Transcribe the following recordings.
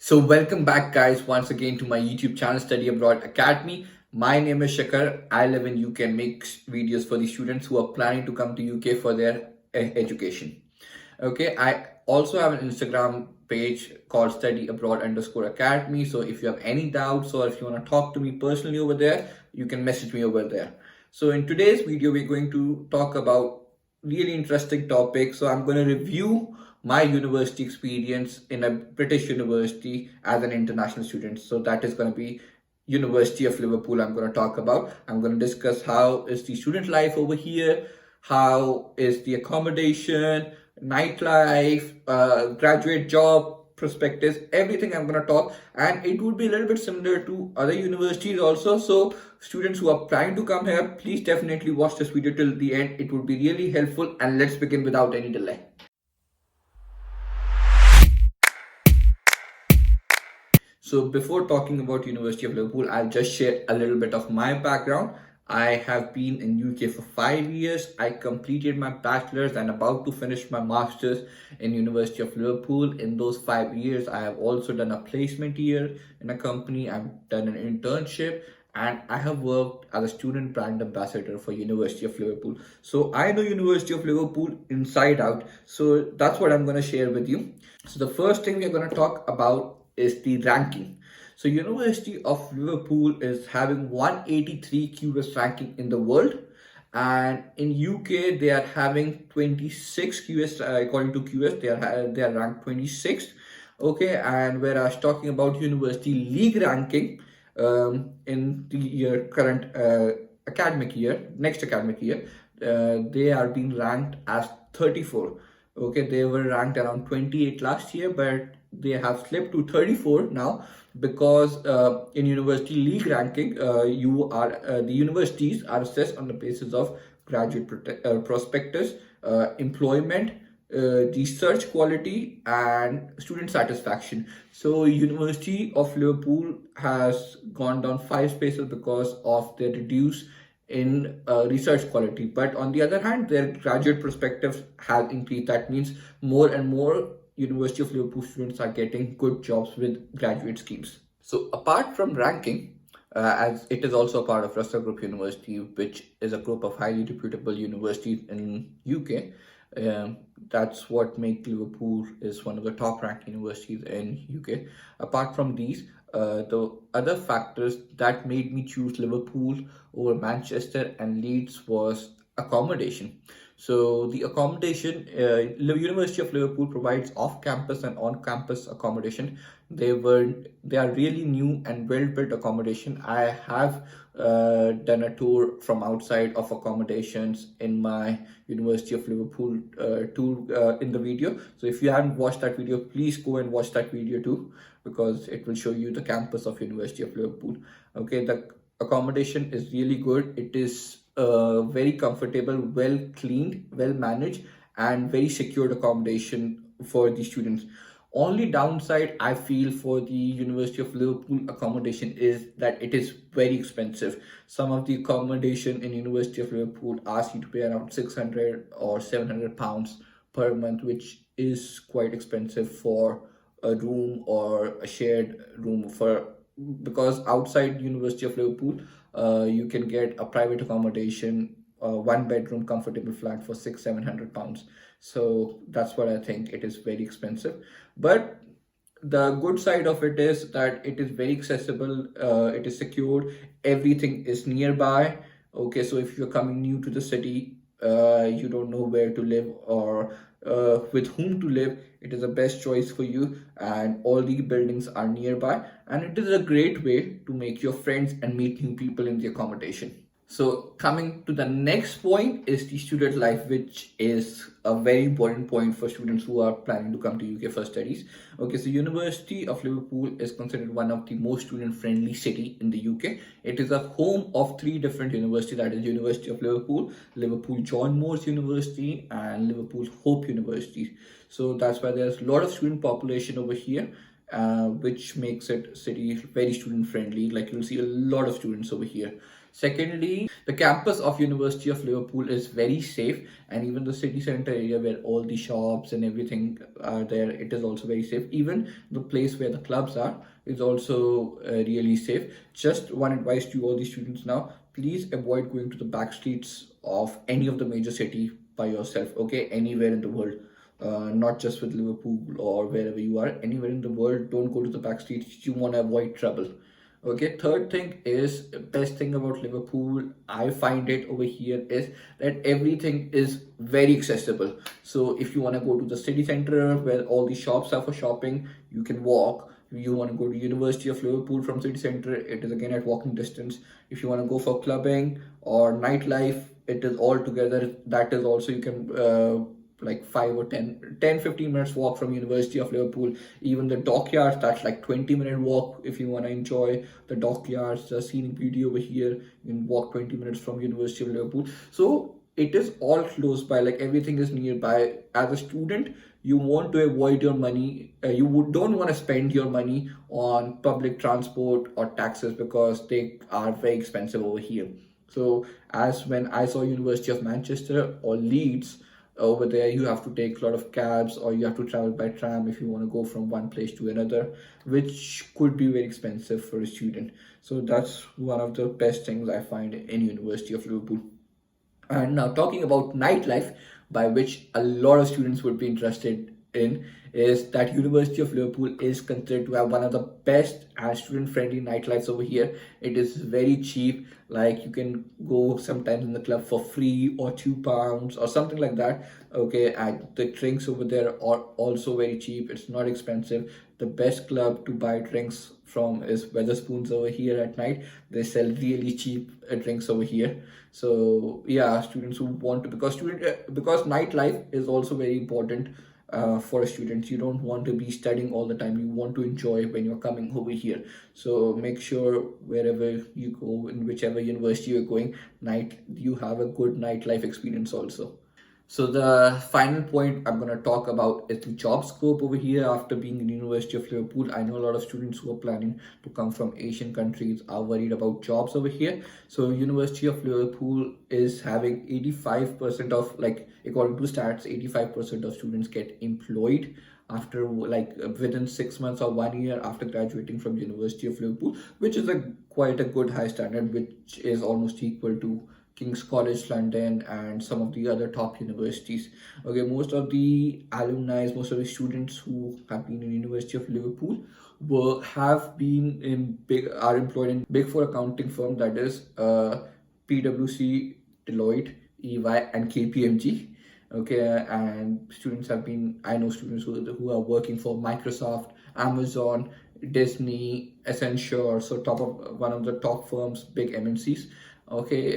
So welcome back guys once again to my YouTube channel Study Abroad Academy. My name is Shakar. I live in UK and make videos for the students who are planning to come to UK for their education. Okay, I also have an Instagram page called Study Abroad underscore Academy. So if you have any doubts or if you want to talk to me personally over there, you can message me over there. So in today's video, we're going to talk about really interesting topic. So I'm going to review my university experience in a British university as an international student. So that is going to be University of Liverpool. I'm going to talk about. I'm going to discuss how is the student life over here, how is the accommodation, nightlife, graduate job perspectives, everything I'm going to talk. And it would be a little bit similar to other universities also. So students who are planning to come here, please definitely watch this video till the end. It would be really helpful. And let's begin without any delay. So before talking about University of Liverpool, I'll just share a little bit of my background. I have been in UK for 5 years. I completed my bachelor's and about to finish my master's in University of Liverpool. In those 5 years, I have also done a placement year in a company. I've done an internship and I have worked as a student brand ambassador for University of Liverpool. So I know University of Liverpool inside out. So that's what I'm going to share with you. So the first thing we're going to talk about is the ranking. So University of Liverpool is having 183 QS ranking in the world, and in UK they are having 26 QS. According to QS, they are ranked 26th. Okay, and whereas talking about University League ranking, in the current academic year, next academic year, they are being ranked as 34. Okay, they were ranked around 28 last year, but they have slipped to 34 now because in University League ranking, the universities are assessed on the basis of graduate prospectus, employment, research quality, and student satisfaction. So University of Liverpool has gone down 5 spaces because of the reduced in research quality, but on the other hand their graduate perspectives have increased. That means more and more University of Liverpool students are getting good jobs with graduate schemes. So apart from ranking, as it is also a part of Russell Group University, which is a group of highly reputable universities in UK. That's what makes Liverpool is one of the top ranked universities in UK. Apart from these, the other factors that made me choose Liverpool over Manchester and Leeds was accommodation. So the accommodation, University of Liverpool provides off-campus and on-campus accommodation. They are really new and well-built accommodation. I have done a tour from outside of accommodations in my University of Liverpool tour in the video. So if you haven't watched that video, please go and watch that video too, because it will show you the campus of University of Liverpool. Okay, the accommodation is really good. It is very comfortable, well cleaned, well managed, and very secured accommodation for the students. Only downside I feel for the University of Liverpool accommodation is that it is very expensive. Some of the accommodation in University of Liverpool asks you to pay around 600 or 700 pounds per month, which is quite expensive for a room or a shared room for, because outside University of Liverpool you can get a private accommodation, one bedroom comfortable flat for 600-700 pounds. So that's what I think, it is very expensive. But the good side of it is that it is very accessible, it is secured, everything is nearby. Okay, so if you're coming new to the city, you don't know where to live or with whom to live, it is the best choice for you, and all the buildings are nearby, and it is a great way to make your friends and meet new people in the accommodation. So coming to the next point is the student life, which is a very important point for students who are planning to come to UK for studies. Okay, so University of Liverpool is considered one of the most student-friendly city in the UK. It is a home of three different universities, that is University of Liverpool, Liverpool John Moores University, and Liverpool Hope University. So that's why there's a lot of student population over here, which makes it city very student friendly. Like you'll see a lot of students over here. Secondly, the campus of University of Liverpool is very safe, and even the city center area where all the shops and everything are there, it is also very safe. Even the place where the clubs are is also really safe. Just one advice to all the students now: please avoid going to the back streets of any of the major city by yourself. Okay, anywhere in the world. Not just with Liverpool or wherever you are, anywhere in the world, don't go to the back streets. You want to avoid trouble. Okay, third thing is best thing about Liverpool, I find it over here is that everything is very accessible. So if you want to go to the city center where all the shops are for shopping, you can walk. If you want to go to University of Liverpool from city center, it is again at walking distance. If you want to go for clubbing or nightlife, it is all together. That is also you can like 5 or 10, 15 minutes walk from University of Liverpool. Even the dockyards, that's like 20-minute walk if you want to enjoy the dockyards, the scenic beauty over here. You can walk 20 minutes from University of Liverpool. So it is all close by, like everything is nearby. As a student, you want to avoid your money, don't want to spend your money on public transport or taxes because they are very expensive over here. So as when I saw University of Manchester or Leeds, over there you have to take a lot of cabs or you have to travel by tram if you want to go from one place to another, which could be very expensive for a student. So that's one of the best things I find in University of Liverpool. And now talking about nightlife, by which a lot of students would be interested in, is that University of Liverpool is considered to have one of the best and student-friendly nightlifes over here. It is very cheap, like you can go sometimes in the club for free or £2 or something like that. Okay, and the drinks over there are also very cheap. It's not expensive. The best club to buy drinks from is Weatherspoons over here at night. They sell really cheap drinks over here. So yeah, students who want to, because nightlife is also very important for a student. You don't want to be studying all the time. You want to enjoy when you're coming over here. So make sure wherever you go, in whichever university you're going, you have a good nightlife experience also. So the final point I'm going to talk about is the job scope over here after being in University of Liverpool. I know a lot of students who are planning to come from Asian countries are worried about jobs over here. So University of Liverpool is having 85% of, like according to stats, 85% of students get employed after like within 6 months or 1 year after graduating from University of Liverpool, which is a quite a good high standard, which is almost equal to King's College London and some of the other top universities. Okay, most of the alumni, most of the students who have been in University of Liverpool are employed in big four accounting firm, that is PwC, Deloitte, EY, and KPMG. Okay, and I know students who are working for Microsoft, Amazon, Disney, Accenture, so top of one of the top firms, big MNCs. Okay,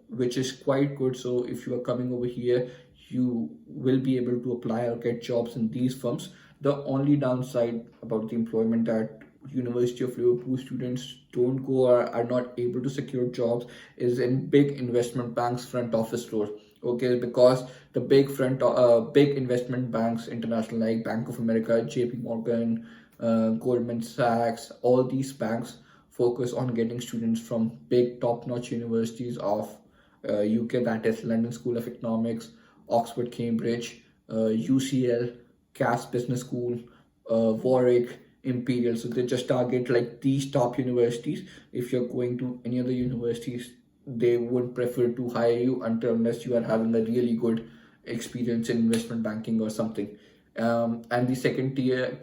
which is quite good. So if you are coming over here, you will be able to apply or get jobs in these firms. The only downside about the employment that University of Liverpool students don't go or are not able to secure jobs is in big investment banks front office role. Okay, because the big investment banks, international, like Bank of America, JP Morgan, Goldman Sachs, all these banks focus on getting students from big top-notch universities of UK, that is London School of Economics, Oxford, Cambridge, UCL, Cass Business School, Warwick, Imperial. So they just target like these top universities. If you're going to any other universities, they would prefer to hire you unless you are having a really good experience in investment banking or something. And the second tier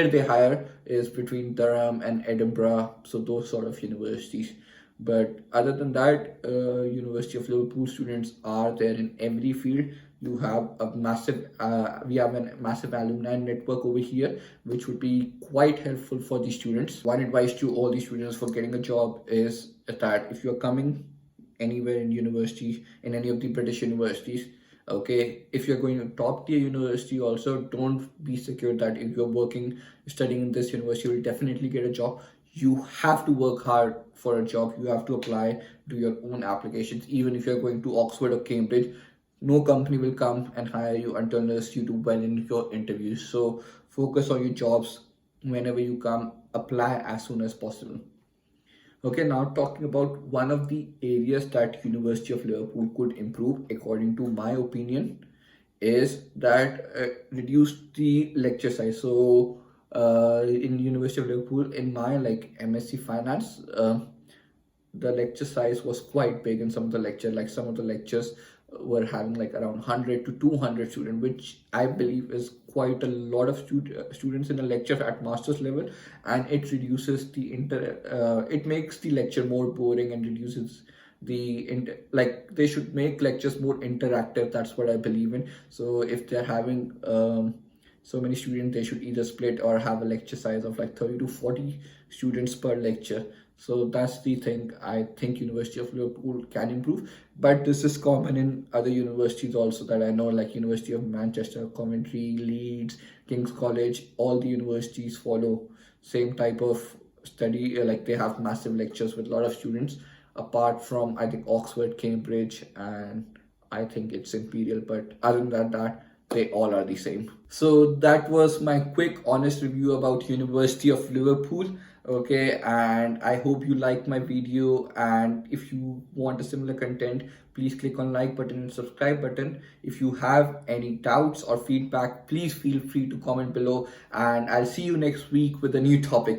they hire is between Durham and Edinburgh, so those sort of universities. But other than that, University of Liverpool students are there in every field. We have a massive alumni network over here, which would be quite helpful for the students. One advice to all the students for getting a job is that if you're coming anywhere in university, in any of the British universities, okay, if you're going to top tier university also, don't be secure that if you're studying in this university, you'll definitely get a job. You have to work hard for a job. You have to apply, do your own applications. Even if you're going to Oxford or Cambridge, no company will come and hire you unless you do well in your interviews. So focus on your jobs. Whenever you come, apply as soon as possible. Okay, now talking about one of the areas that University of Liverpool could improve, according to my opinion, is that reduce the lecture size. So, in University of Liverpool, in my like MSc Finance, the lecture size was quite big in some of the lecture. Like some of the lectures were having like around 100 to 200 students, which I believe is quite a lot of students in a lecture at master's level, and it reduces the it makes the lecture more boring and reduces like they should make lectures more interactive. That's what I believe in. So if they're having so many students, they should either split or have a lecture size of like 30 to 40 students per lecture. So that's the thing I think University of Liverpool can improve. But this is common in other universities also that I know, like University of Manchester, Coventry, Leeds, King's College. All the universities follow same type of study. Like they have massive lectures with a lot of students. Apart from I think Oxford, Cambridge, and I think it's Imperial. But other than that, they all are the same. So that was my quick honest review about University of Liverpool. Okay, and I hope you liked my video, and if you want a similar content, please click on like button and subscribe button. If you have any doubts or feedback, please feel free to comment below, and I'll see you next week with a new topic.